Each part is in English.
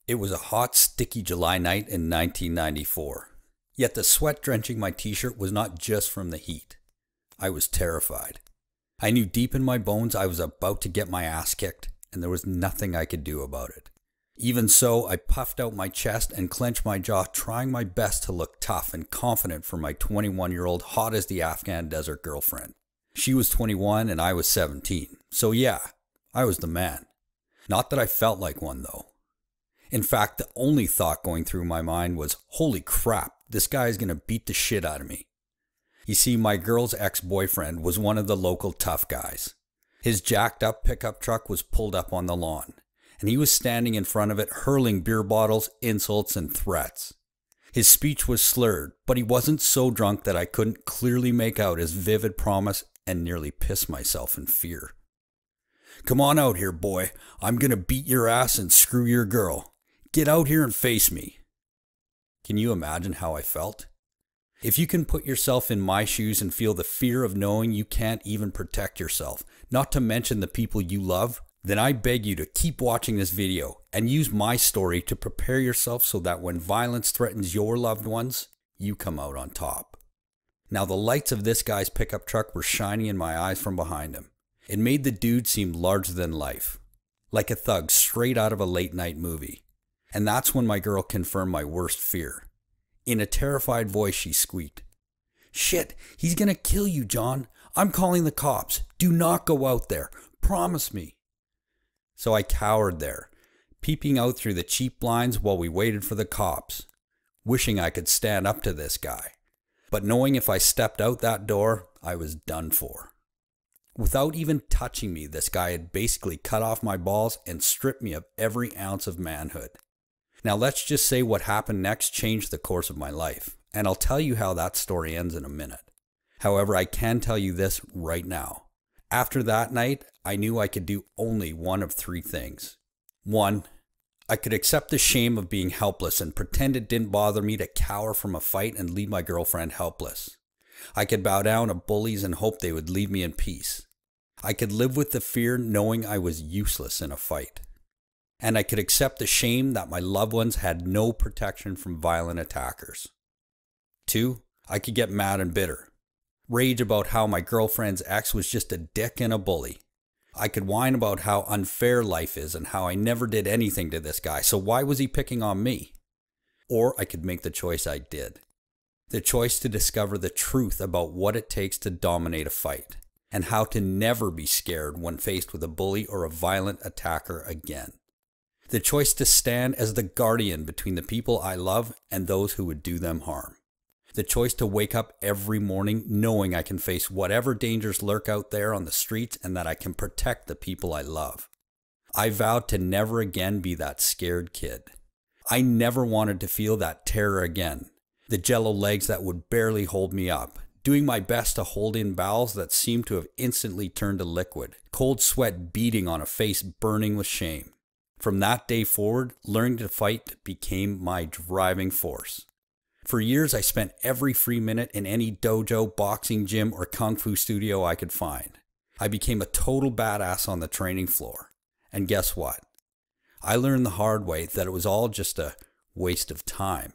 It was a hot, sticky July night in 1994. Yet the sweat drenching my t-shirt was not just from the heat. I was terrified. I knew deep in my bones I was about to get my ass kicked, and there was nothing I could do about it. Even so, I puffed out my chest and clenched my jaw, trying my best to look tough and confident for my 21-year-old hot as the Afghan desert girlfriend. She was 21 and I was 17, so yeah, I was the man. Not that I felt like one though. In fact, the only thought going through my mind was, holy crap, this guy is going to beat the shit out of me. You see, my girl's ex-boyfriend was one of the local tough guys. His jacked up pickup truck was pulled up on the lawn, and he was standing in front of it hurling beer bottles, insults, and threats. His speech was slurred, but he wasn't so drunk that I couldn't clearly make out his vivid promise and nearly piss myself in fear. Come on out here, boy. I'm going to beat your ass and screw your girl. Get out here and face me. Can you imagine how I felt? If you can put yourself in my shoes and feel the fear of knowing you can't even protect yourself, not to mention the people you love, then I beg you to keep watching this video and use my story to prepare yourself so that when violence threatens your loved ones, you come out on top. Now the lights of this guy's pickup truck were shining in my eyes from behind him. It made the dude seem larger than life, like a thug straight out of a late night movie. And that's when my girl confirmed my worst fear. In a terrified voice, she squeaked, "Shit, he's gonna kill you, John. I'm calling the cops. Do not go out there. Promise me." So I cowered there, peeping out through the cheap blinds while we waited for the cops, wishing I could stand up to this guy, but knowing if I stepped out that door, I was done for. Without even touching me, this guy had basically cut off my balls and stripped me of every ounce of manhood. Now let's just say what happened next changed the course of my life, and I'll tell you how that story ends in a minute. However, I can tell you this right now. After that night, I knew I could do only one of three things. 1. I could accept the shame of being helpless and pretend it didn't bother me to cower from a fight and leave my girlfriend helpless. I could bow down to bullies and hope they would leave me in peace. I could live with the fear knowing I was useless in a fight. And I could accept the shame that my loved ones had no protection from violent attackers. 2. I could get mad and bitter. Rage about how my girlfriend's ex was just a dick and a bully. I could whine about how unfair life is and how I never did anything to this guy, so why was he picking on me? Or I could make the choice I did. The choice to discover the truth about what it takes to dominate a fight, and how to never be scared when faced with a bully or a violent attacker again. The choice to stand as the guardian between the people I love and those who would do them harm. The choice to wake up every morning knowing I can face whatever dangers lurk out there on the streets and that I can protect the people I love. I vowed to never again be that scared kid. I never wanted to feel that terror again. The jello legs that would barely hold me up. Doing my best to hold in bowels that seemed to have instantly turned to liquid. Cold sweat beading on a face burning with shame. From that day forward, learning to fight became my driving force. For years, I spent every free minute in any dojo, boxing gym, or kung fu studio I could find. I became a total badass on the training floor. And guess what? I learned the hard way that it was all just a waste of time.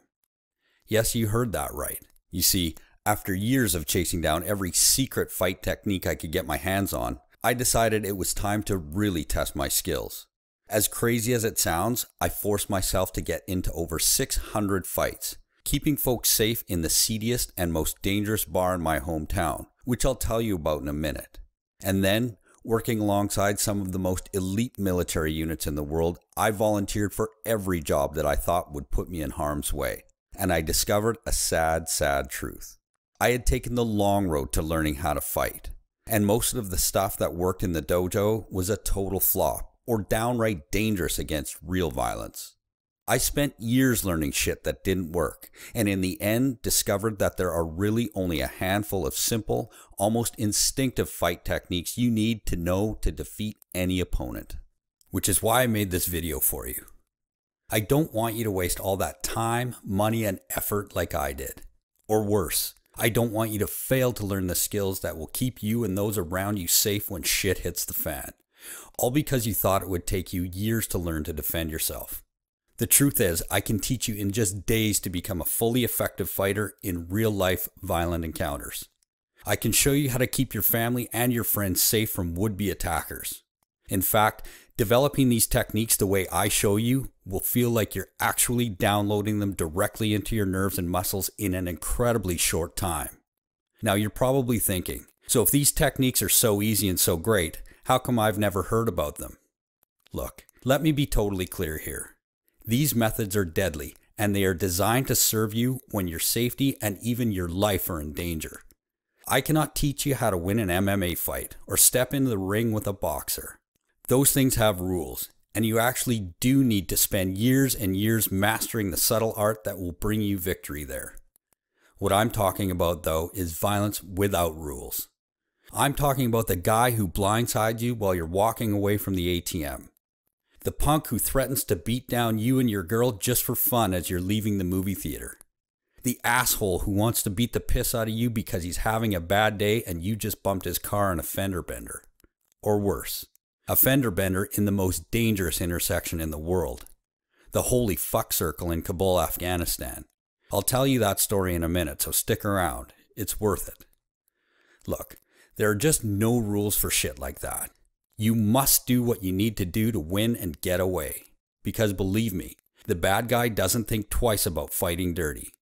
Yes, you heard that right. You see, after years of chasing down every secret fight technique I could get my hands on, I decided it was time to really test my skills. As crazy as it sounds, I forced myself to get into over 600 fights, keeping folks safe in the seediest and most dangerous bar in my hometown, which I'll tell you about in a minute. And then, working alongside some of the most elite military units in the world, I volunteered for every job that I thought would put me in harm's way. And I discovered a sad, sad truth. I had taken the long road to learning how to fight, and most of the stuff that worked in the dojo was a total flop, or downright dangerous against real violence. I spent years learning shit that didn't work, and in the end discovered that there are really only a handful of simple, almost instinctive fight techniques you need to know to defeat any opponent. Which is why I made this video for you. I don't want you to waste all that time, money, and effort like I did. Or worse, I don't want you to fail to learn the skills that will keep you and those around you safe when shit hits the fan. All because you thought it would take you years to learn to defend yourself. The truth is, I can teach you in just days to become a fully effective fighter in real-life violent encounters. I can show you how to keep your family and your friends safe from would-be attackers. In fact, developing these techniques the way I show you will feel like you're actually downloading them directly into your nerves and muscles in an incredibly short time. Now you're probably thinking, so if these techniques are so easy and so great, how come I've never heard about them? Look, let me be totally clear here. These methods are deadly, and they are designed to serve you when your safety and even your life are in danger. I cannot teach you how to win an MMA fight or step into the ring with a boxer. Those things have rules, and you actually do need to spend years and years mastering the subtle art that will bring you victory there. What I'm talking about, though, is violence without rules. I'm talking about the guy who blindsides you while you're walking away from the ATM. The punk who threatens to beat down you and your girl just for fun as you're leaving the movie theater. The asshole who wants to beat the piss out of you because he's having a bad day and you just bumped his car on a fender bender. Or worse, a fender bender in the most dangerous intersection in the world. The holy fuck circle in Kabul, Afghanistan. I'll tell you that story in a minute, so stick around. It's worth it. Look, there are just no rules for shit like that. You must do what you need to do to win and get away. Because believe me, the bad guy doesn't think twice about fighting dirty.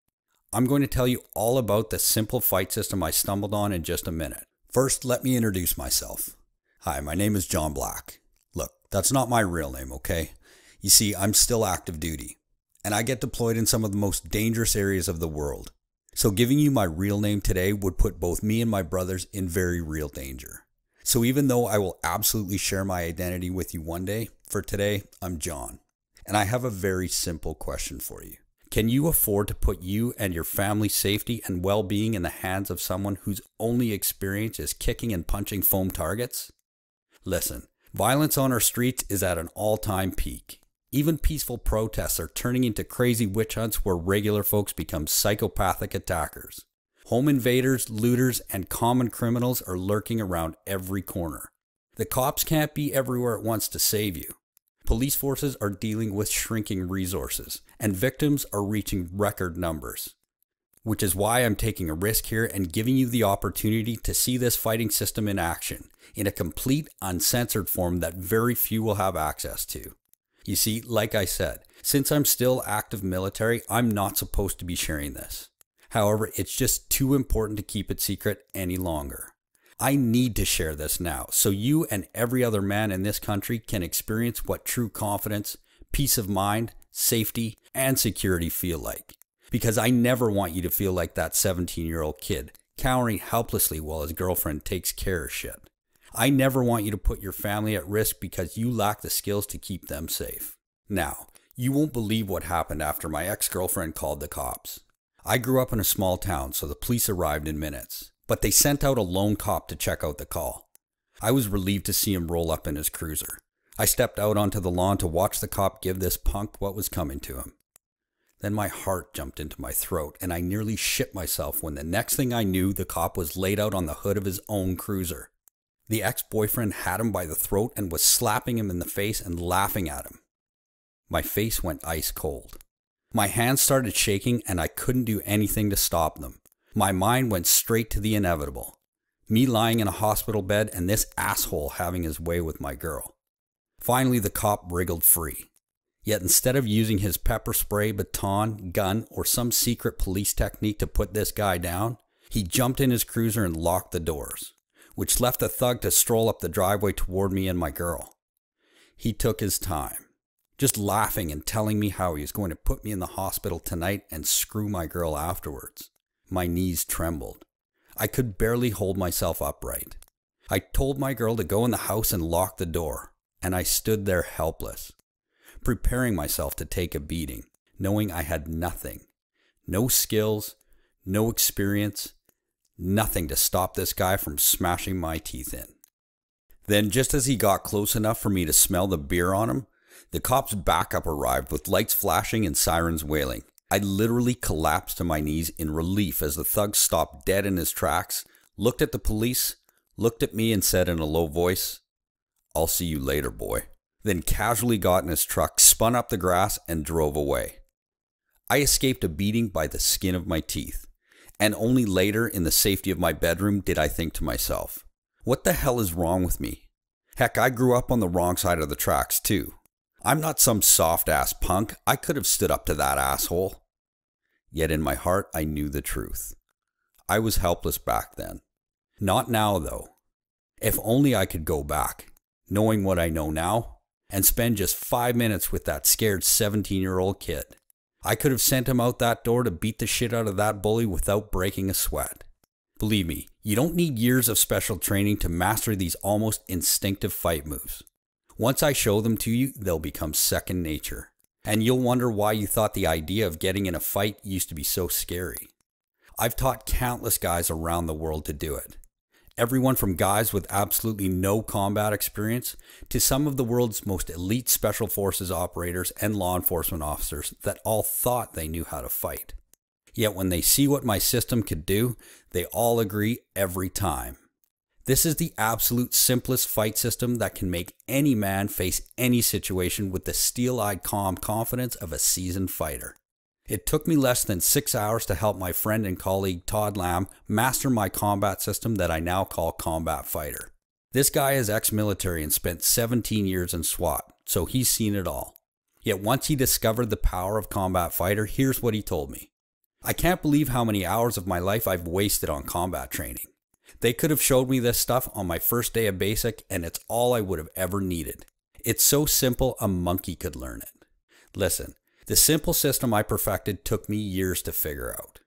I'm going to tell you all about the simple fight system I stumbled on in just a minute. First, let me introduce myself. Hi, my name is John Black. Look, that's not my real name, okay? You see, I'm still active duty, and I get deployed in some of the most dangerous areas of the world. So giving you my real name today would put both me and my brothers in very real danger. So even though I will absolutely share my identity with you one day, for today, I'm John. And I have a very simple question for you. Can you afford to put you and your family's safety and well-being in the hands of someone whose only experience is kicking and punching foam targets? Listen, violence on our streets is at an all-time peak. Even peaceful protests are turning into crazy witch hunts where regular folks become psychopathic attackers. Home invaders, looters, and common criminals are lurking around every corner. The cops can't be everywhere at once to save you. Police forces are dealing with shrinking resources, and victims are reaching record numbers. Which is why I'm taking a risk here and giving you the opportunity to see this fighting system in action, in a complete, uncensored form that very few will have access to. You see, like I said, since I'm still active military, I'm not supposed to be sharing this. However, it's just too important to keep it secret any longer. I need to share this now, so you and every other man in this country can experience what true confidence, peace of mind, safety, and security feel like. Because I never want you to feel like that 17-year-old kid, cowering helplessly while his girlfriend takes care of shit. I never want you to put your family at risk because you lack the skills to keep them safe. Now, you won't believe what happened after my ex-girlfriend called the cops. I grew up in a small town, so the police arrived in minutes. But they sent out a lone cop to check out the call. I was relieved to see him roll up in his cruiser. I stepped out onto the lawn to watch the cop give this punk what was coming to him. Then my heart jumped into my throat, and I nearly shit myself when the next thing I knew, the cop was laid out on the hood of his own cruiser. The ex-boyfriend had him by the throat and was slapping him in the face and laughing at him. My face went ice cold. My hands started shaking and I couldn't do anything to stop them. My mind went straight to the inevitable. Me lying in a hospital bed and this asshole having his way with my girl. Finally, the cop wriggled free. Yet instead of using his pepper spray, baton, gun, or some secret police technique to put this guy down, he jumped in his cruiser and locked the doors, which left the thug to stroll up the driveway toward me and my girl. He took his time, just laughing and telling me how he was going to put me in the hospital tonight and screw my girl afterwards. My knees trembled. I could barely hold myself upright. I told my girl to go in the house and lock the door, and I stood there helpless, preparing myself to take a beating, knowing I had nothing. No skills, no experience, nothing to stop this guy from smashing my teeth in. Then, just as he got close enough for me to smell the beer on him, the cop's backup arrived with lights flashing and sirens wailing. I literally collapsed to my knees in relief as the thug stopped dead in his tracks, looked at the police, looked at me and said in a low voice, "I'll see you later, boy." then casually got in his truck, spun up the grass, and drove away. I escaped a beating by the skin of my teeth, and only later in the safety of my bedroom did I think to myself, what the hell is wrong with me? Heck, I grew up on the wrong side of the tracks too. I'm not some soft-ass punk. I could have stood up to that asshole. Yet in my heart, I knew the truth. I was helpless back then. Not now, though. If only I could go back, knowing what I know now, and spend just 5 minutes with that scared 17-year-old kid. I could have sent him out that door to beat the shit out of that bully without breaking a sweat. Believe me, you don't need years of special training to master these almost instinctive fight moves. Once I show them to you, they'll become second nature. And you'll wonder why you thought the idea of getting in a fight used to be so scary. I've taught countless guys around the world to do it. Everyone from guys with absolutely no combat experience to some of the world's most elite special forces operators and law enforcement officers that all thought they knew how to fight. Yet when they see what my system could do, they all agree every time. This is the absolute simplest fight system that can make any man face any situation with the steel-eyed calm confidence of a seasoned fighter. It took me less than 6 hours to help my friend and colleague Todd Lamb master my combat system that I now call Combat Fighter. This guy is ex-military and spent 17 years in SWAT, so he's seen it all. Yet once he discovered the power of Combat Fighter, here's what he told me. I can't believe how many hours of my life I've wasted on combat training. They could have showed me this stuff on my first day of basic, and it's all I would have ever needed. It's so simple a monkey could learn it. Listen, the simple system I perfected took me years to figure out.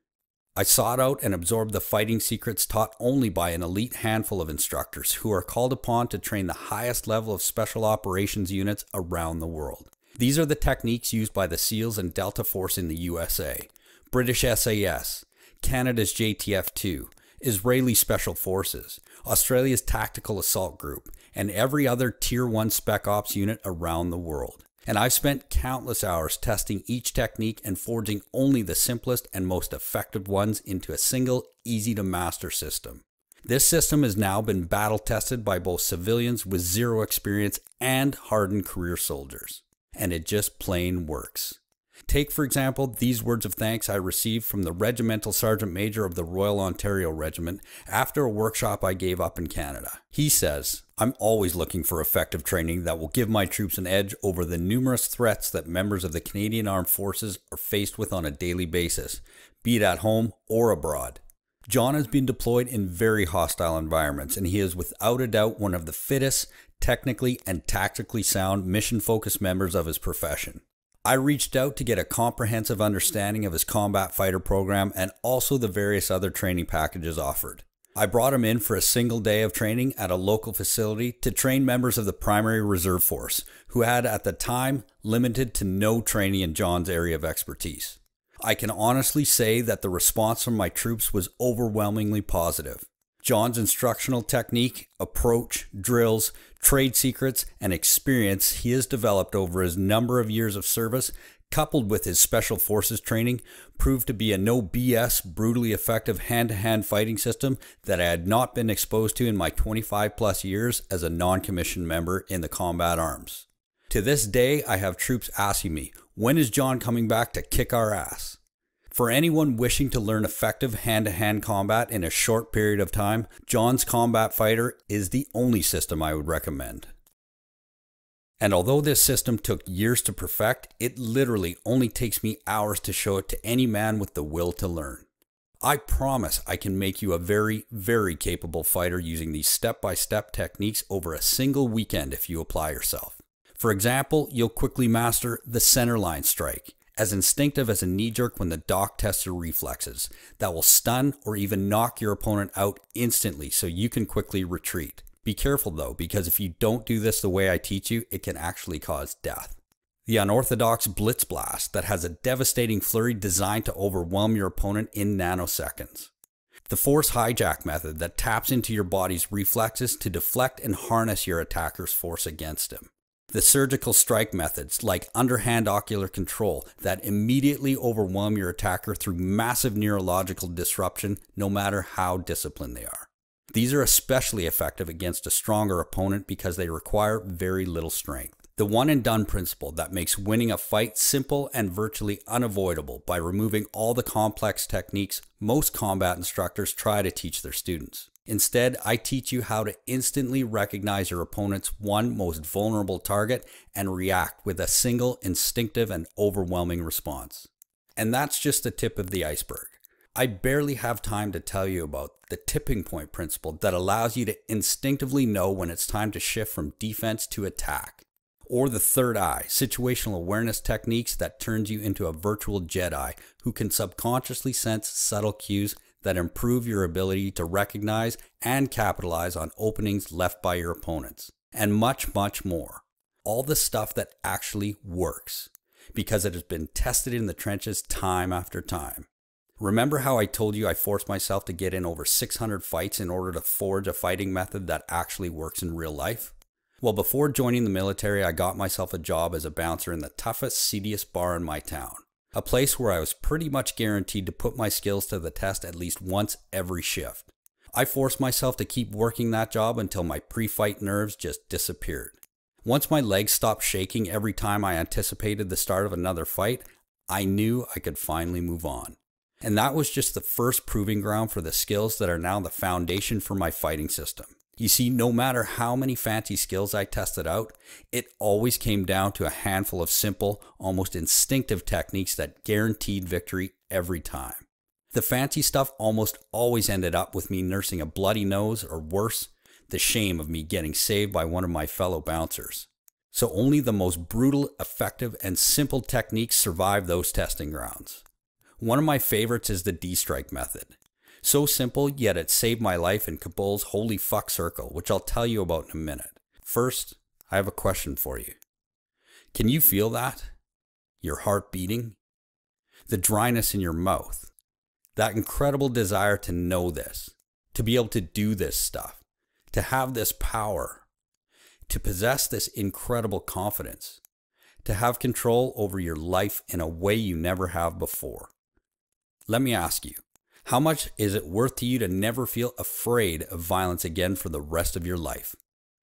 I sought out and absorbed the fighting secrets taught only by an elite handful of instructors who are called upon to train the highest level of special operations units around the world. These are the techniques used by the SEALs and Delta Force in the USA, British SAS, Canada's JTF-2, Israeli Special Forces, Australia's Tactical Assault Group, and every other Tier 1 Spec Ops unit around the world. And I've spent countless hours testing each technique and forging only the simplest and most effective ones into a single, easy-to-master system. This system has now been battle-tested by both civilians with zero experience and hardened career soldiers. And it just plain works. Take, for example, these words of thanks I received from the Regimental Sergeant Major of the Royal Ontario Regiment after a workshop I gave up in Canada. He says, "I'm always looking for effective training that will give my troops an edge over the numerous threats that members of the Canadian Armed Forces are faced with on a daily basis, be it at home or abroad." John has been deployed in very hostile environments, and he is without a doubt one of the fittest, technically and tactically sound, mission-focused members of his profession. I reached out to get a comprehensive understanding of his Combat Fighter program and also the various other training packages offered. I brought him in for a single day of training at a local facility to train members of the Primary Reserve Force, who had at the time limited to no training in John's area of expertise. I can honestly say that the response from my troops was overwhelmingly positive. John's instructional technique, approach, drills, trade secrets, and experience he has developed over his number of years of service, coupled with his Special Forces training, proved to be a no BS, brutally effective hand-to-hand fighting system that I had not been exposed to in my 25+ years as a non-commissioned member in the combat arms. To this day, I have troops asking me, when is John coming back to kick our ass? For anyone wishing to learn effective hand-to-hand combat in a short period of time, John's Combat Fighter is the only system I would recommend. And although this system took years to perfect, it literally only takes me hours to show it to any man with the will to learn. I promise I can make you a very, very capable fighter using these step-by-step techniques over a single weekend if you apply yourself. For example, you'll quickly master the centerline strike, as instinctive as a knee-jerk when the doc tests your reflexes, that will stun or even knock your opponent out instantly so you can quickly retreat. Be careful though, because if you don't do this the way I teach you, it can actually cause death. The unorthodox Blitz Blast that has a devastating flurry designed to overwhelm your opponent in nanoseconds. The Force Hijack method that taps into your body's reflexes to deflect and harness your attacker's force against him. The surgical strike methods like underhand ocular control that immediately overwhelm your attacker through massive neurological disruption no matter how disciplined they are. These are especially effective against a stronger opponent because they require very little strength. The one and done principle that makes winning a fight simple and virtually unavoidable by removing all the complex techniques most combat instructors try to teach their students. Instead, I teach you how to instantly recognize your opponent's one most vulnerable target and react with a single instinctive and overwhelming response. And that's just the tip of the iceberg. I barely have time to tell you about the tipping point principle that allows you to instinctively know when it's time to shift from defense to attack. Or the third eye, situational awareness techniques that turns you into a virtual Jedi who can subconsciously sense subtle cues that improve your ability to recognize and capitalize on openings left by your opponents. And much, much more. All the stuff that actually works, because it has been tested in the trenches time after time. Remember how I told you I forced myself to get in over 600 fights in order to forge a fighting method that actually works in real life? Well, before joining the military, I got myself a job as a bouncer in the toughest, seediest bar in my town. A place where I was pretty much guaranteed to put my skills to the test at least once every shift. I forced myself to keep working that job until my pre-fight nerves just disappeared. Once my legs stopped shaking every time I anticipated the start of another fight, I knew I could finally move on. And that was just the first proving ground for the skills that are now the foundation for my fighting system. You see, no matter how many fancy skills I tested out, it always came down to a handful of simple, almost instinctive techniques that guaranteed victory every time. The fancy stuff almost always ended up with me nursing a bloody nose, or worse, the shame of me getting saved by one of my fellow bouncers. So only the most brutal, effective, and simple techniques survive those testing grounds. One of my favorites is the D-strike method. So simple, yet it saved my life in Kabul's holy fuck circle, which I'll tell you about in a minute. First, I have a question for you. Can you feel that? Your heart beating? The dryness in your mouth? That incredible desire to know this, to be able to do this stuff, to have this power, to possess this incredible confidence, to have control over your life in a way you never have before. Let me ask you, how much is it worth to you to never feel afraid of violence again for the rest of your life?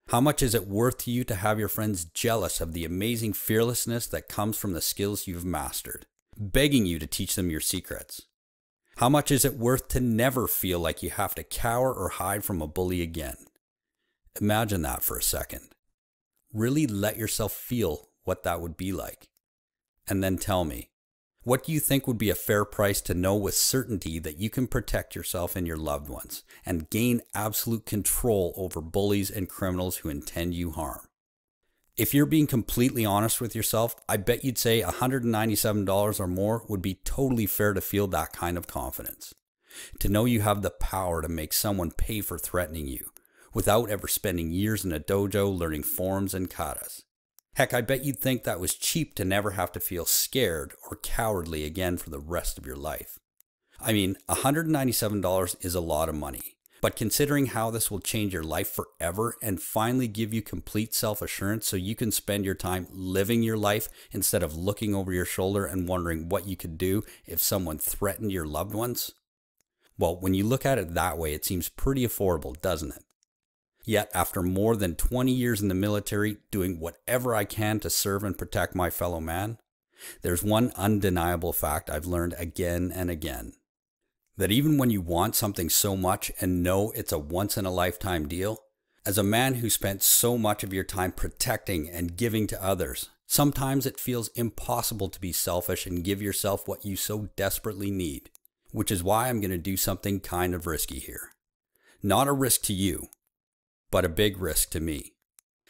How much is it worth to you to have your friends jealous of the amazing fearlessness that comes from the skills you've mastered, begging you to teach them your secrets? How much is it worth to never feel like you have to cower or hide from a bully again? Imagine that for a second. Really let yourself feel what that would be like. And then tell me, what do you think would be a fair price to know with certainty that you can protect yourself and your loved ones and gain absolute control over bullies and criminals who intend you harm? If you're being completely honest with yourself, I bet you'd say $197 or more would be totally fair to feel that kind of confidence. To know you have the power to make someone pay for threatening you without ever spending years in a dojo learning forms and katas. Heck, I bet you'd think that was cheap to never have to feel scared or cowardly again for the rest of your life. I mean, $197 is a lot of money, but considering how this will change your life forever and finally give you complete self-assurance so you can spend your time living your life instead of looking over your shoulder and wondering what you could do if someone threatened your loved ones? Well, when you look at it that way, it seems pretty affordable, doesn't it? Yet, after more than 20 years in the military, doing whatever I can to serve and protect my fellow man, there's one undeniable fact I've learned again and again. That even when you want something so much and know it's a once-in-a-lifetime deal, as a man who spent so much of your time protecting and giving to others, sometimes it feels impossible to be selfish and give yourself what you so desperately need. Which is why I'm going to do something kind of risky here. Not a risk to you, but a big risk to me.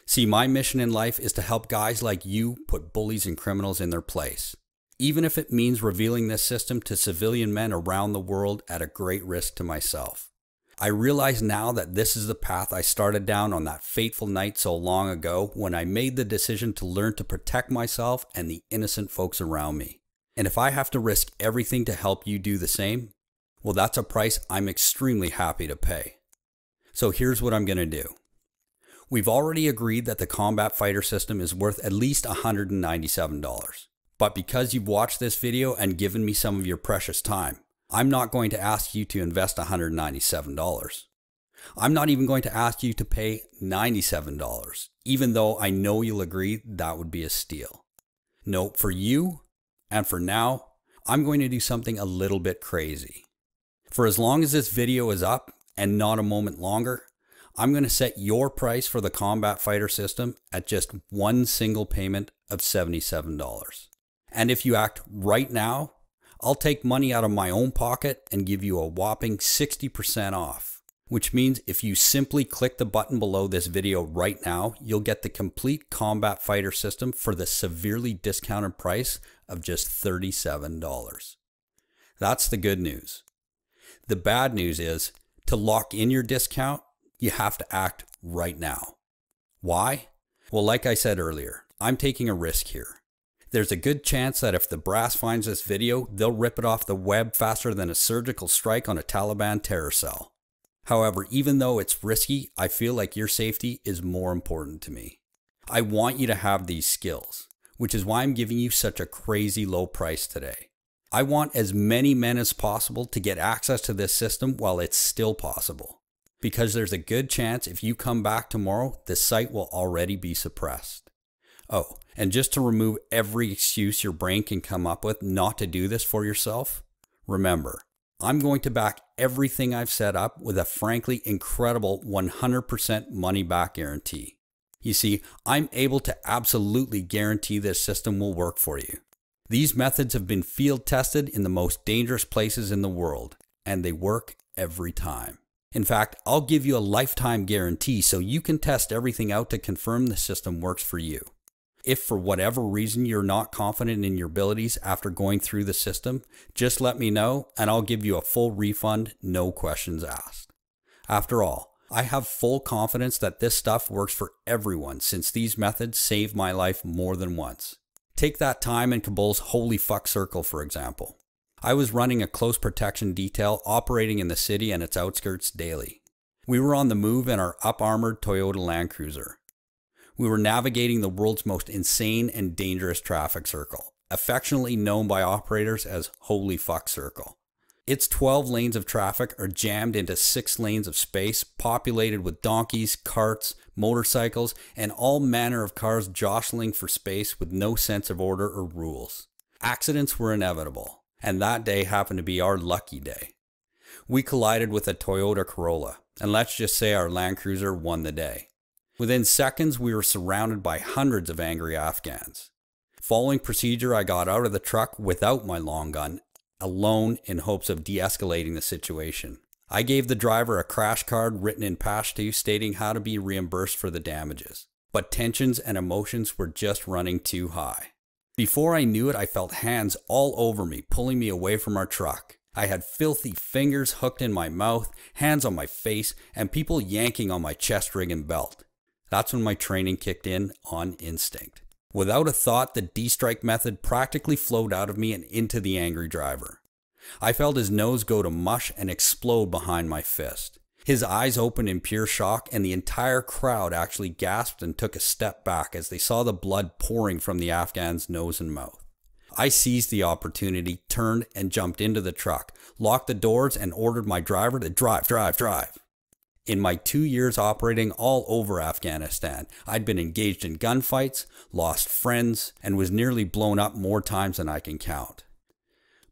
See, my mission in life is to help guys like you put bullies and criminals in their place, even if it means revealing this system to civilian men around the world at a great risk to myself. I realize now that this is the path I started down on that fateful night so long ago when I made the decision to learn to protect myself and the innocent folks around me. And if I have to risk everything to help you do the same, well, that's a price I'm extremely happy to pay. So here's what I'm going to do. We've already agreed that the combat fighter system is worth at least $197. But because you've watched this video and given me some of your precious time, I'm not going to ask you to invest $197. I'm not even going to ask you to pay $97, even though I know you'll agree that would be a steal. No, for you, and for now, I'm going to do something a little bit crazy. For as long as this video is up, and not a moment longer, I'm going to set your price for the Combat Fighter system at just one single payment of $77. And if you act right now, I'll take money out of my own pocket and give you a whopping 60% off. Which means if you simply click the button below this video right now, you'll get the complete Combat Fighter system for the severely discounted price of just $37. That's the good news. The bad news is, to lock in your discount, you have to act right now. Why? Well, like I said earlier, I'm taking a risk here. There's a good chance that if the brass finds this video, they'll rip it off the web faster than a surgical strike on a Taliban terror cell. However, even though it's risky, I feel like your safety is more important to me. I want you to have these skills, which is why I'm giving you such a crazy low price today. I want as many men as possible to get access to this system while it's still possible, because there's a good chance if you come back tomorrow, the site will already be suppressed. Oh, and just to remove every excuse your brain can come up with not to do this for yourself, remember, I'm going to back everything I've set up with a frankly incredible 100% money back guarantee. You see, I'm able to absolutely guarantee this system will work for you. These methods have been field tested in the most dangerous places in the world, and they work every time. In fact, I'll give you a lifetime guarantee so you can test everything out to confirm the system works for you. If for whatever reason you're not confident in your abilities after going through the system, just let me know and I'll give you a full refund, no questions asked. After all, I have full confidence that this stuff works for everyone since these methods saved my life more than once. Take that time in Kabul's Holy Fuck Circle, for example. I was running a close protection detail operating in the city and its outskirts daily. We were on the move in our up-armored Toyota Land Cruiser. We were navigating the world's most insane and dangerous traffic circle, affectionately known by operators as Holy Fuck Circle. Its 12 lanes of traffic are jammed into 6 lanes of space populated with donkeys, carts, motorcycles, and all manner of cars jostling for space with no sense of order or rules. Accidents were inevitable, and that day happened to be our lucky day. We collided with a Toyota Corolla, and let's just say our Land Cruiser won the day. Within seconds, we were surrounded by hundreds of angry Afghans. Following procedure, I got out of the truck without my long gun, alone in hopes of de-escalating the situation. I gave the driver a crash card written in Pashto stating how to be reimbursed for the damages. But tensions and emotions were just running too high. Before I knew it, I felt hands all over me, pulling me away from our truck. I had filthy fingers hooked in my mouth, hands on my face, and people yanking on my chest rig and belt. That's when my training kicked in on instinct. Without a thought, the D-strike method practically flowed out of me and into the angry driver. I felt his nose go to mush and explode behind my fist. His eyes opened in pure shock, and the entire crowd actually gasped and took a step back as they saw the blood pouring from the Afghan's nose and mouth. I seized the opportunity, turned and jumped into the truck, locked the doors and ordered my driver to drive. In my 2 years operating all over Afghanistan, I'd been engaged in gunfights, lost friends, and was nearly blown up more times than I can count.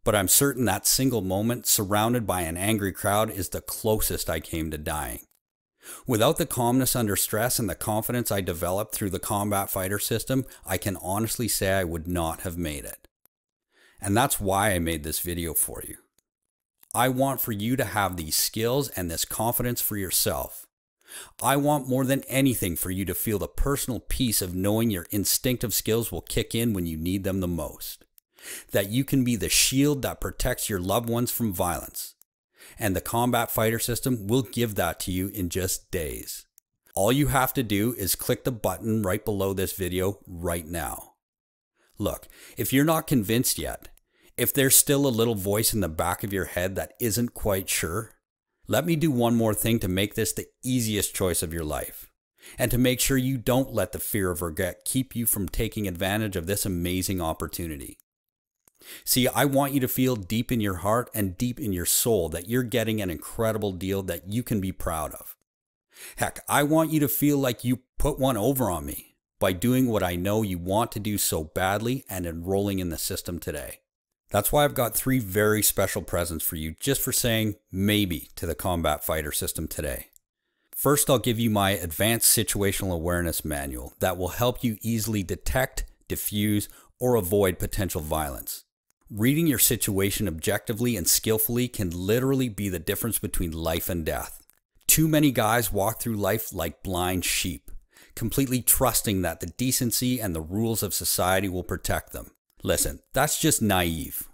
But I'm certain that single moment, surrounded by an angry crowd, is the closest I came to dying. Without the calmness under stress and the confidence I developed through the Combat Fighter system, I can honestly say I would not have made it. And that's why I made this video for you. I want for you to have these skills and this confidence for yourself. I want more than anything for you to feel the personal peace of knowing your instinctive skills will kick in when you need them the most. That you can be the shield that protects your loved ones from violence. And the Combat Fighter system will give that to you in just days. All you have to do is click the button right below this video right now. Look, if you're not convinced yet, if there's still a little voice in the back of your head that isn't quite sure, let me do one more thing to make this the easiest choice of your life, and to make sure you don't let the fear of regret keep you from taking advantage of this amazing opportunity. See, I want you to feel deep in your heart and deep in your soul that you're getting an incredible deal that you can be proud of. Heck, I want you to feel like you put one over on me by doing what I know you want to do so badly and enrolling in the system today. That's why I've got 3 very special presents for you just for saying maybe to the Combat Fighter system today. First, I'll give you my Advanced Situational Awareness Manual that will help you easily detect, diffuse, or avoid potential violence. Reading your situation objectively and skillfully can literally be the difference between life and death. Too many guys walk through life like blind sheep, completely trusting that the decency and the rules of society will protect them. Listen, that's just naive,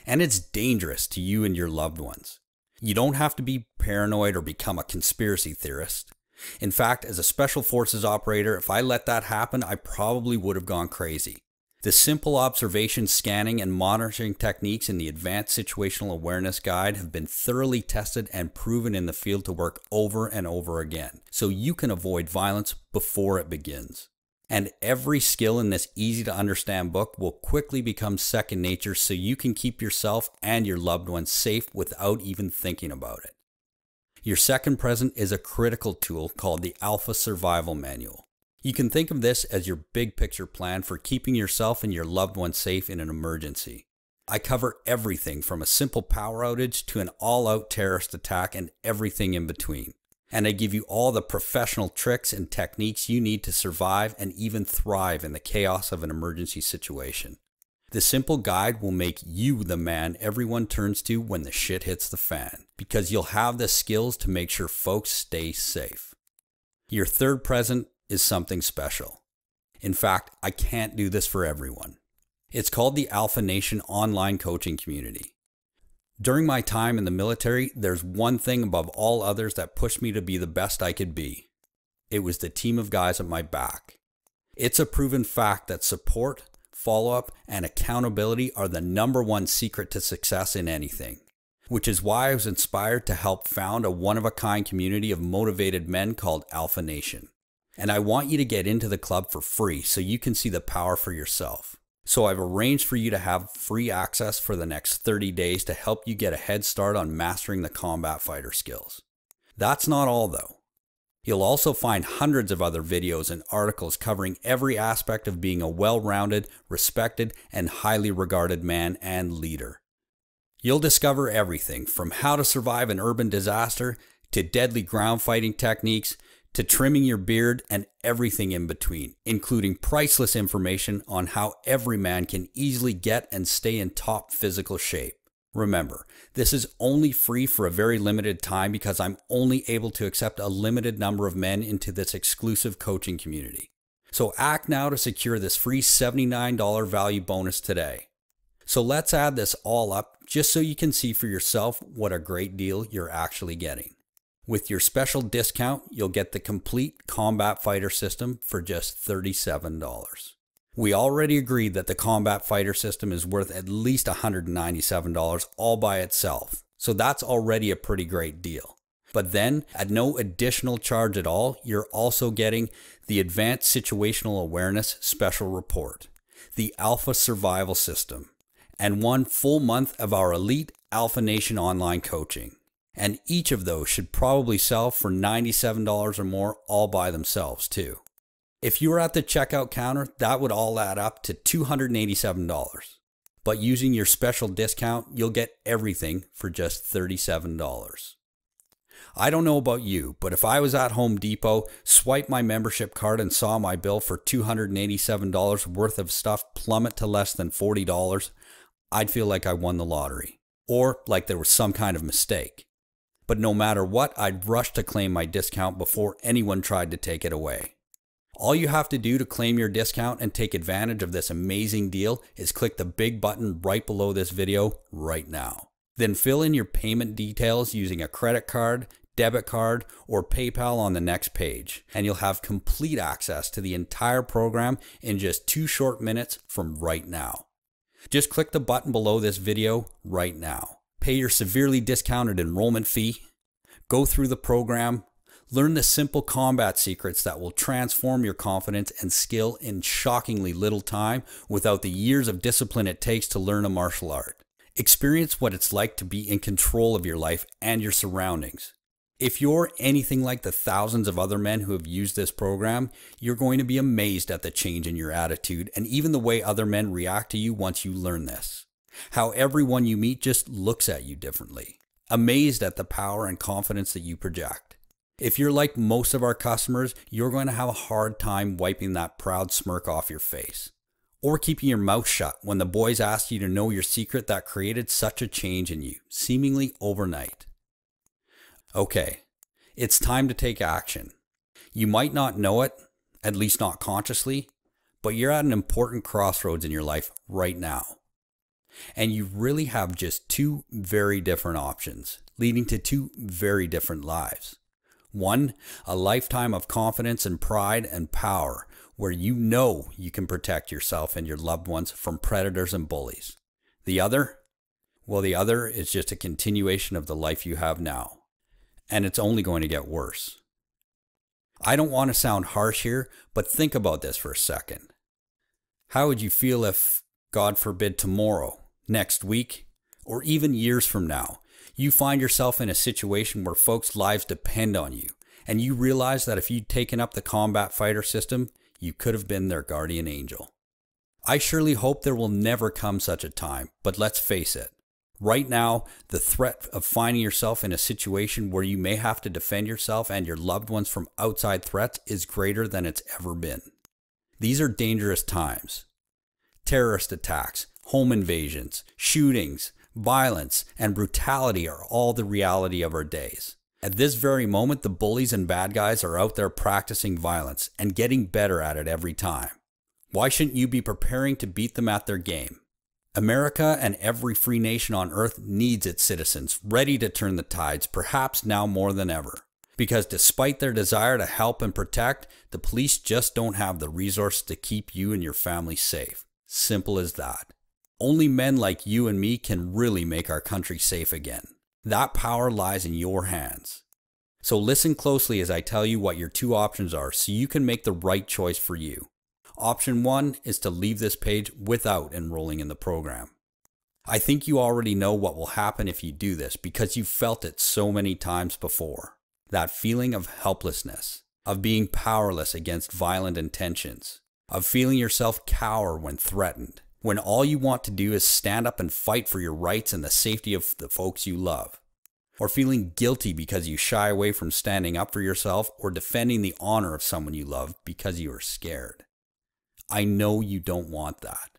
and it's dangerous to you and your loved ones. You don't have to be paranoid or become a conspiracy theorist. In fact, as a Special Forces operator, if I let that happen, I probably would have gone crazy. The simple observation, scanning, and monitoring techniques in the Advanced Situational Awareness Guide have been thoroughly tested and proven in the field to work over and over again, so you can avoid violence before it begins. And every skill in this easy-to-understand book will quickly become second nature so you can keep yourself and your loved ones safe without even thinking about it. Your second present is a critical tool called the Alpha Survival Manual. You can think of this as your big picture plan for keeping yourself and your loved ones safe in an emergency. I cover everything from a simple power outage to an all-out terrorist attack and everything in between. And I give you all the professional tricks and techniques you need to survive and even thrive in the chaos of an emergency situation. The simple guide will make you the man everyone turns to when the shit hits the fan, because you'll have the skills to make sure folks stay safe. Your third present is something special. In fact, I can't do this for everyone. It's called the Alpha Nation Online Coaching Community. During my time in the military, there's one thing above all others that pushed me to be the best I could be. It was the team of guys at my back. It's a proven fact that support, follow-up, and accountability are the #1 secret to success in anything. Which is why I was inspired to help found a one-of-a-kind community of motivated men called Alpha Nation. And I want you to get into the club for free so you can see the power for yourself. So I've arranged for you to have free access for the next 30 days to help you get a head start on mastering the combat fighter skills. That's not all though. You'll also find hundreds of other videos and articles covering every aspect of being a well-rounded, respected, and highly regarded man and leader. You'll discover everything from how to survive an urban disaster, to deadly ground fighting techniques, to trimming your beard, and everything in between, including priceless information on how every man can easily get and stay in top physical shape. Remember, this is only free for a very limited time because I'm only able to accept a limited number of men into this exclusive coaching community. So act now to secure this free $79 value bonus today. So let's add this all up just so you can see for yourself what a great deal you're actually getting. With your special discount, you'll get the complete Combat Fighter system for just $37. We already agreed that the Combat Fighter system is worth at least $197 all by itself, so that's already a pretty great deal. But then, at no additional charge at all, you're also getting the Advanced Situational Awareness Special Report, the Alpha Survival System, and 1 full month of our elite Alpha Nation online coaching. And each of those should probably sell for $97 or more all by themselves too. If you were at the checkout counter, that would all add up to $287. But using your special discount, you'll get everything for just $37. I don't know about you, but if I was at Home Depot, swiped my membership card and saw my bill for $287 worth of stuff plummet to less than $40, I'd feel like I won the lottery, or like there was some kind of mistake. But no matter what, I'd rush to claim my discount before anyone tried to take it away. All you have to do to claim your discount and take advantage of this amazing deal is click the big button right below this video right now. Then fill in your payment details using a credit card, debit card, or PayPal on the next page, and you'll have complete access to the entire program in just 2 short minutes from right now. Just click the button below this video right now. Pay your severely discounted enrollment fee, go through the program, learn the simple combat secrets that will transform your confidence and skill in shockingly little time without the years of discipline it takes to learn a martial art. Experience what it's like to be in control of your life and your surroundings. If you're anything like the thousands of other men who have used this program, you're going to be amazed at the change in your attitude and even the way other men react to you once you learn this. How everyone you meet just looks at you differently, amazed at the power and confidence that you project. If you're like most of our customers, you're going to have a hard time wiping that proud smirk off your face, or keeping your mouth shut when the boys ask you to know your secret that created such a change in you, seemingly overnight. Okay, it's time to take action. You might not know it, at least not consciously, but you're at an important crossroads in your life right now. And you really have just two very different options, leading to two very different lives. One, a lifetime of confidence and pride and power, where you know you can protect yourself and your loved ones from predators and bullies. The other? Well, the other is just a continuation of the life you have now. And it's only going to get worse. I don't want to sound harsh here, but think about this for a second. How would you feel if, God forbid, tomorrow, next week, or even years from now, you find yourself in a situation where folks' lives depend on you, and you realize that if you'd taken up the combat fighter system, you could have been their guardian angel? I surely hope there will never come such a time, but let's face it. Right now, the threat of finding yourself in a situation where you may have to defend yourself and your loved ones from outside threats is greater than it's ever been. These are dangerous times. Terrorist attacks, home invasions, shootings, violence, and brutality are all the reality of our days. At this very moment, the bullies and bad guys are out there practicing violence and getting better at it every time. Why shouldn't you be preparing to beat them at their game? America and every free nation on earth needs its citizens ready to turn the tides, perhaps now more than ever. Because despite their desire to help and protect, the police just don't have the resources to keep you and your family safe. Simple as that. Only men like you and me can really make our country safe again. That power lies in your hands. So listen closely as I tell you what your two options are so you can make the right choice for you. Option 1 is to leave this page without enrolling in the program. I think you already know what will happen if you do this because you've felt it so many times before. That feeling of helplessness, of being powerless against violent intentions, of feeling yourself cower when threatened, when all you want to do is stand up and fight for your rights and the safety of the folks you love. Or feeling guilty because you shy away from standing up for yourself or defending the honor of someone you love because you are scared. I know you don't want that.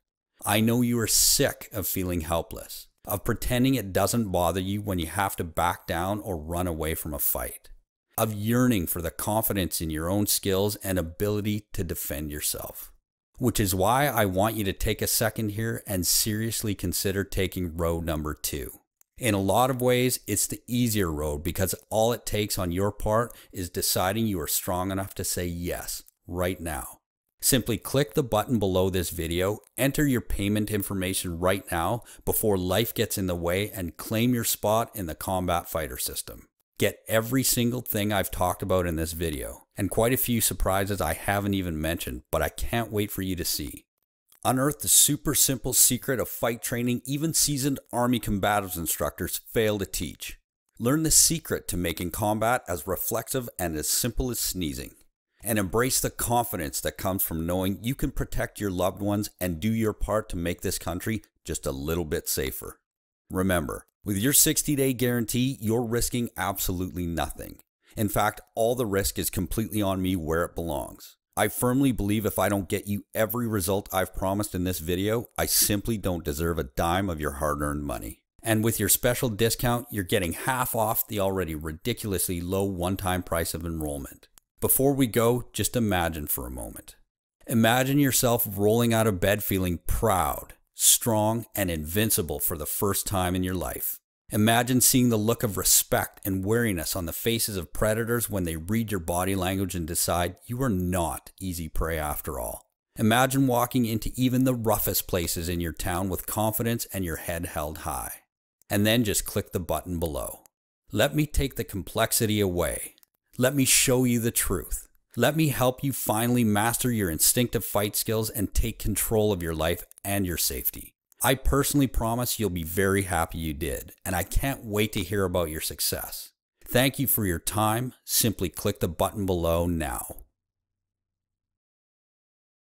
I know you are sick of feeling helpless, of pretending it doesn't bother you when you have to back down or run away from a fight, of yearning for the confidence in your own skills and ability to defend yourself. Which is why I want you to take a second here and seriously consider taking road number 2. In a lot of ways, it's the easier road because all it takes on your part is deciding you are strong enough to say yes right now. Simply click the button below this video, enter your payment information right now before life gets in the way, and claim your spot in the combat fighter system. Get every single thing I've talked about in this video, and quite a few surprises I haven't even mentioned, but I can't wait for you to see. Unearth the super simple secret of fight training even seasoned Army combatives instructors fail to teach. Learn the secret to making combat as reflexive and as simple as sneezing. And embrace the confidence that comes from knowing you can protect your loved ones and do your part to make this country just a little bit safer. Remember, with your 60-day guarantee, you're risking absolutely nothing. In fact, all the risk is completely on me where it belongs. I firmly believe if I don't get you every result I've promised in this video, I simply don't deserve a dime of your hard-earned money. And with your special discount, you're getting half off the already ridiculously low one-time price of enrollment. Before we go, just imagine for a moment. Imagine yourself rolling out of bed feeling proud, strong, and invincible for the first time in your life. Imagine seeing the look of respect and wariness on the faces of predators when they read your body language and decide you are not easy prey after all. Imagine walking into even the roughest places in your town with confidence and your head held high. And then just click the button below. Let me take the complexity away. Let me show you the truth. Let me help you finally master your instinctive fight skills and take control of your life and your safety. I personally promise you'll be very happy you did, and I can't wait to hear about your success. Thank you for your time. Simply click the button below now.